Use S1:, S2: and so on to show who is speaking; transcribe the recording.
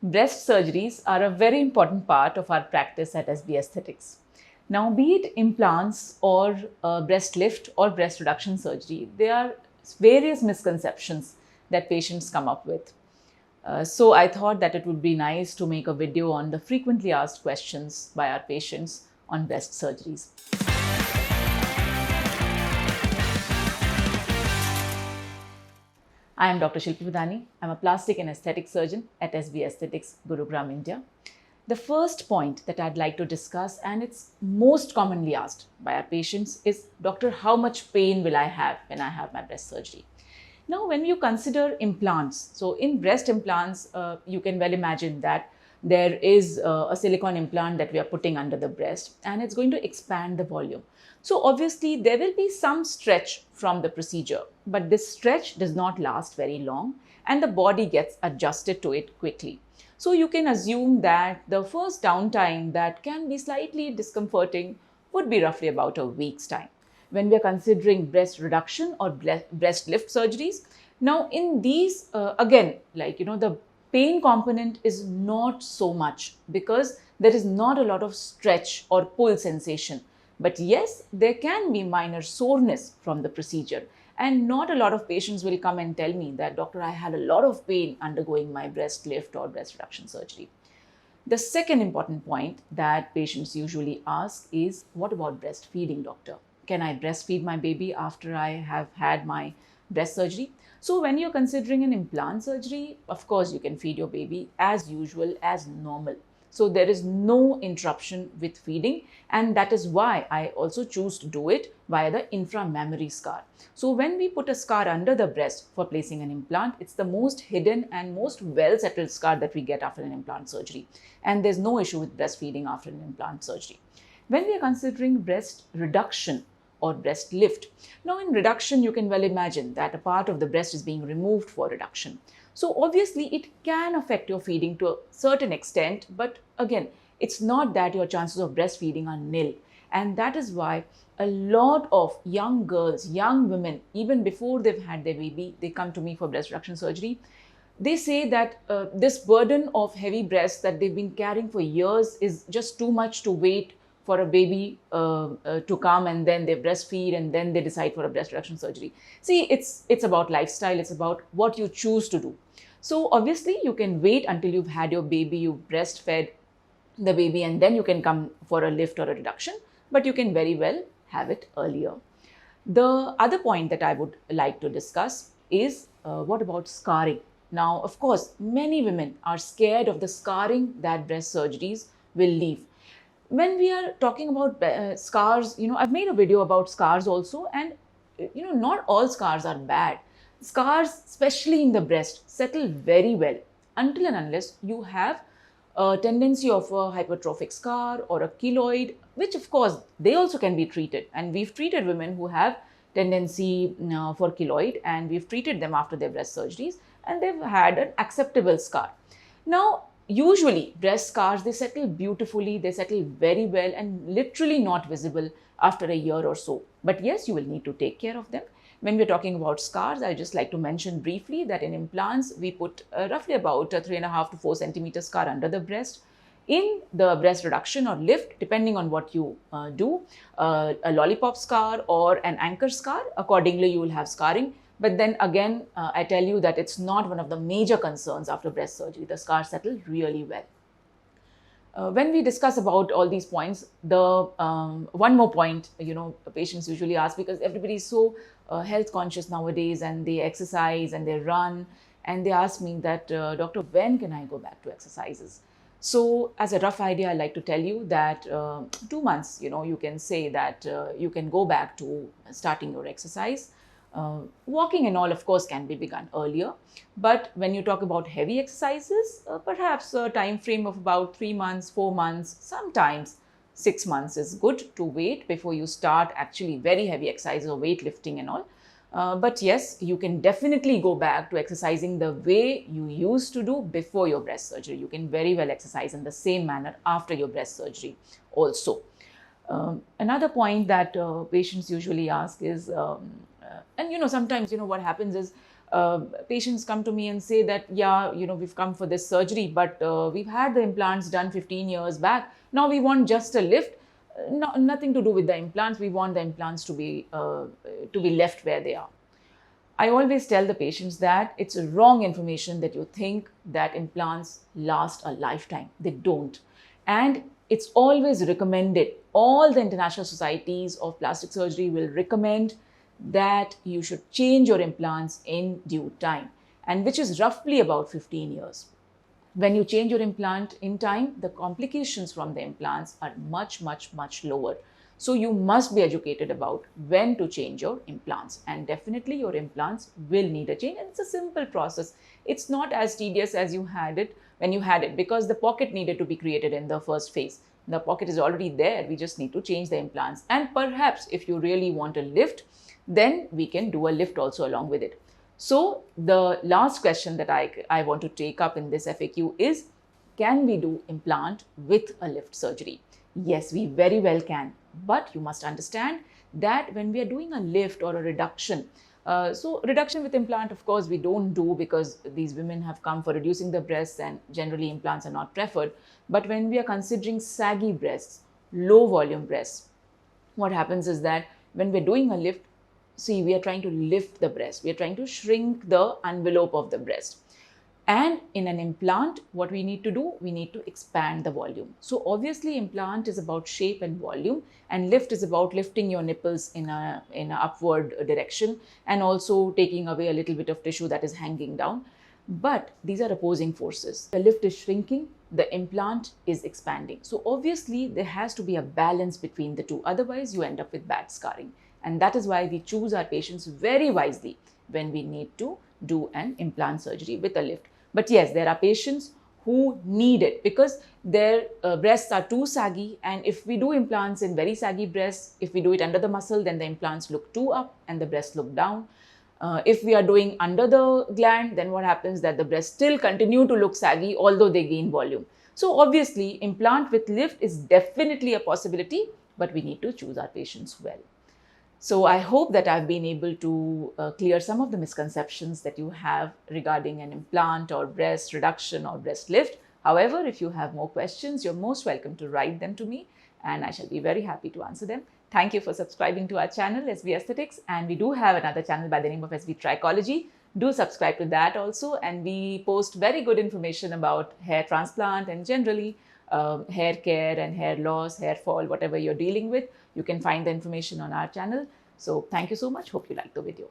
S1: Breast surgeries are a very important part of our practice at SB Aesthetics. Now, be it implants or breast lift or breast reduction surgery, there are various misconceptions that patients come up with. So, I thought that it would be nice to make a video on the frequently asked questions by our patients on breast surgeries. I am Dr. Shilpi Bhadani. I am a plastic and aesthetic surgeon at SB Aesthetics, Gurgaon, India. The first point that I'd like to discuss, and it's most commonly asked by our patients, is, Doctor, how much pain will I have when I have my breast surgery? Now, when you consider implants, so in breast implants, you can well imagine that there is a silicone implant that we are putting under the breast and it's going to expand the volume. So obviously there will be some stretch from the procedure, but this stretch does not last very long and the body gets adjusted to it quickly. So you can assume that the first downtime that can be slightly discomforting would be roughly about a week's time. When we are considering breast reduction or breast lift surgeries, now in these, again, the pain component is not so much because there is not a lot of stretch or pull sensation. But yes, there can be minor soreness from the procedure. And not a lot of patients will come and tell me that, Doctor, I had a lot of pain undergoing my breast lift or breast reduction surgery. The second important point that patients usually ask is, what about breastfeeding, doctor? Can I breastfeed my baby after I have had my breast surgery? So when you're considering an implant surgery, of course, you can feed your baby as usual, as normal. So there is no interruption with feeding, and that is why I also choose to do it via the inframammary scar. So when we put a scar under the breast for placing an implant, it's the most hidden and most well settled scar that we get after an implant surgery. And there's no issue with breastfeeding after an implant surgery. When we are considering breast reduction or breast lift, now in reduction, you can well imagine that a part of the breast is being removed for reduction. So obviously it can affect your feeding to a certain extent, but again, it's not that your chances of breastfeeding are nil. And that is why a lot of young girls, young women, even before they've had their baby, they come to me for breast reduction surgery. They say that this burden of heavy breasts that they've been carrying for years is just too much to wait for a baby to come, and then they breastfeed and then they decide for a breast reduction surgery. See, it's about lifestyle. It's about what you choose to do. So obviously you can wait until you've had your baby, you've breastfed the baby, and then you can come for a lift or a reduction, but you can very well have it earlier. The other point that I would like to discuss is what about scarring? Now, of course, many women are scared of the scarring that breast surgeries will leave. When we are talking about scars, I've made a video about scars also, and not all scars are bad. Scars, especially in the breast, settle very well until and unless you have a tendency of a hypertrophic scar or a keloid, which of course they also can be treated. And we've treated women who have tendency for keloid, and we've treated them after their breast surgeries, and they've had an acceptable scar. Now, usually breast scars, they settle beautifully, they settle very well and literally not visible after a year or so. But yes, you will need to take care of them. When we're talking about scars, I'd just like to mention briefly that in implants, we put roughly about a 3.5 to 4 centimeter scar under the breast. In the breast reduction or lift, depending on what you do, a lollipop scar or an anchor scar, accordingly you will have scarring. But then again, I tell you that it's not one of the major concerns after breast surgery. The scars settle really well. When we discuss about all these points, the one more point, patients usually ask, because everybody is so health conscious nowadays and they exercise and they run, and they ask me that, Doctor, when can I go back to exercises? So as a rough idea, I like to tell you that 2 months, you can say that you can go back to starting your exercise. Walking and all, of course, can be begun earlier. But when you talk about heavy exercises, perhaps a time frame of about 3 months, 4 months, sometimes 6 months is good to wait before you start actually very heavy exercise or weightlifting and all. But yes, you can definitely go back to exercising the way you used to do before your breast surgery. You can very well exercise in the same manner after your breast surgery also. Another point that patients usually ask is, and sometimes what happens is patients come to me and say that, yeah, we've come for this surgery, but we've had the implants done 15 years back. Now we want just a lift. Nothing to do with the implants. We want the implants to be left where they are. I always tell the patients that it's wrong information that you think that implants last a lifetime. They don't. And it's always recommended. All the international societies of plastic surgery will recommend that you should change your implants in due time, and which is roughly about 15 years. When you change your implant in time, the complications from the implants are much, much, much lower. So you must be educated about when to change your implants, and definitely your implants will need a change. And it's a simple process. It's not as tedious as you had it when you had it, because the pocket needed to be created in the first phase. The pocket is already there. We just need to change the implants. And perhaps if you really want a lift, then we can do a lift also along with it. So the last question that I want to take up in this FAQ is, can we do implant with a lift surgery? Yes, we very well can. But you must understand that when we are doing a lift or a reduction, so reduction with implant, of course, we don't do, because these women have come for reducing the breasts and generally implants are not preferred. But when we are considering saggy breasts, low volume breasts, what happens is that when we're doing a lift, see, we are trying to lift the breast. We are trying to shrink the envelope of the breast. And in an implant, what we need to do, we need to expand the volume. So obviously implant is about shape and volume, and lift is about lifting your nipples in a upward direction and also taking away a little bit of tissue that is hanging down. But these are opposing forces. The lift is shrinking, the implant is expanding. So obviously there has to be a balance between the two. Otherwise you end up with bad scarring. And that is why we choose our patients very wisely when we need to do an implant surgery with a lift. But yes, there are patients who need it because their breasts are too saggy, and if we do implants in very saggy breasts, if we do it under the muscle, then the implants look too up and the breasts look down. If we are doing under the gland, then what happens that the breasts still continue to look saggy although they gain volume. So obviously implant with lift is definitely a possibility, but we need to choose our patients well. So I hope that I've been able to clear some of the misconceptions that you have regarding an implant or breast reduction or breast lift. However, if you have more questions, you're most welcome to write them to me and I shall be very happy to answer them. Thank you for subscribing to our channel, SB Aesthetics, and we do have another channel by the name of SB Trichology. Do subscribe to that also, and we post very good information about hair transplant and generally hair care and hair loss, hair fall, whatever you're dealing with. You can find the information on our channel. So thank you so much. Hope you liked the video.